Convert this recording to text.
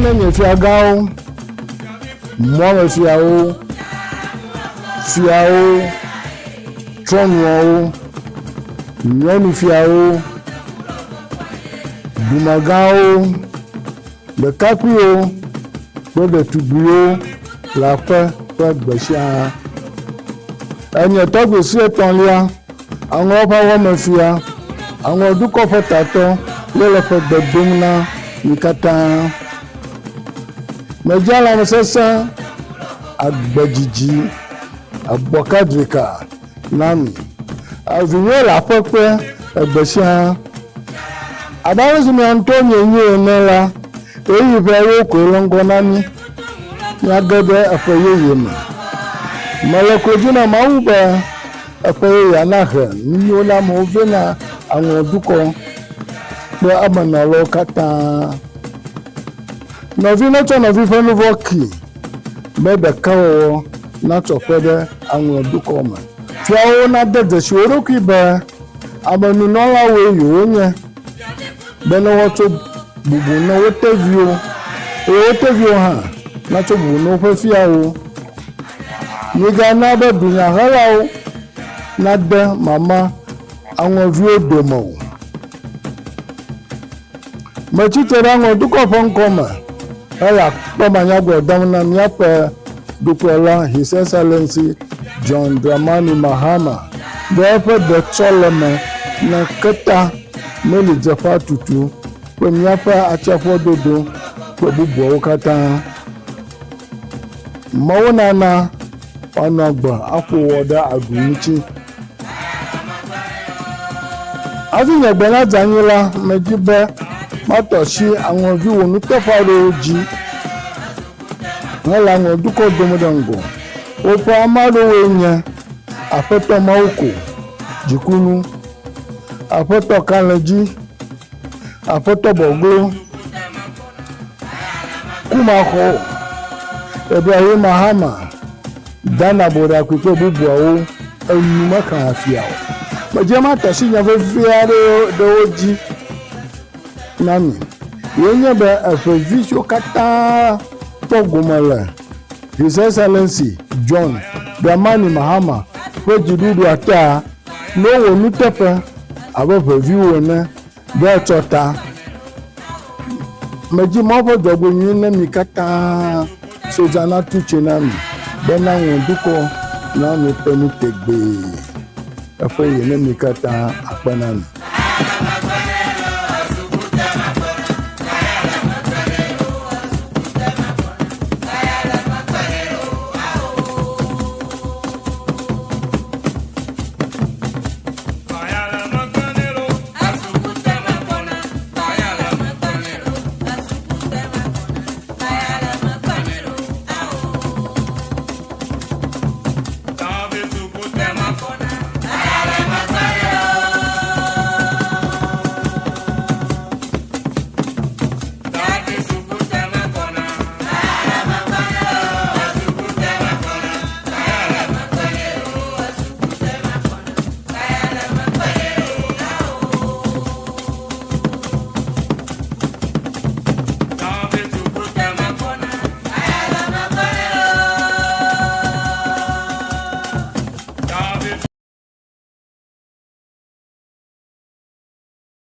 nenye fiagao mwa fiao fiao tronwo nyonu fiao dumagao le kakuyo de tubuyo la pe gbesha enye Torgbui si etonlia àwọn pa wo me fia àwọn Dukor potato le fe gbedumna nikata mejala mesesa agbejiji abokadrika nami avinye la pepe egbesha abawo mi Antonio nyi nela eyi be ko longo nami ya gebe afeye ma malakojina mauba afeye ya nahe nyo la mo vena àwọn Dukor do amana lo kata no vi no to no vi fenu voki be be kawo na to pede àwọn Dukor ma fi awo na de shoro ki be amanu no la we yo nye be no wo to bubu no wo tevio ha na to bubu no fe fi awo ni ga na be dunya halawo na de mama àwọn vi odomo machitera àwọn Dukor fonkoma ala pomanya godam na miape Dukor His Excellency John Dramani Mahama defe de choleme na keta meli jefa tutu pe miape achafo dodo pe bubo kata mawona na onagba afowoda agunichi afinya gbena janyila mejibe matoshi àwọn vi wonu tefaro ji wala àwọn Dukor domodango opo amaro wenye afeto mauko jikunu afeto kaleji afeto boglo kumako Ibrahim Mahama dana bora ku to bubu awo enuma kan afia majama tashi nya fe fiare do oji nami yenye be afivisho kata togumala His Excellency John Dramani Mahama fejidudu ata no wonu tefe abo viwo ne be chota meji mo fo jogbo yin na mi kata sojana tuche nami be na won Dukor na mi penu tegbe afa yin na mi kata apanami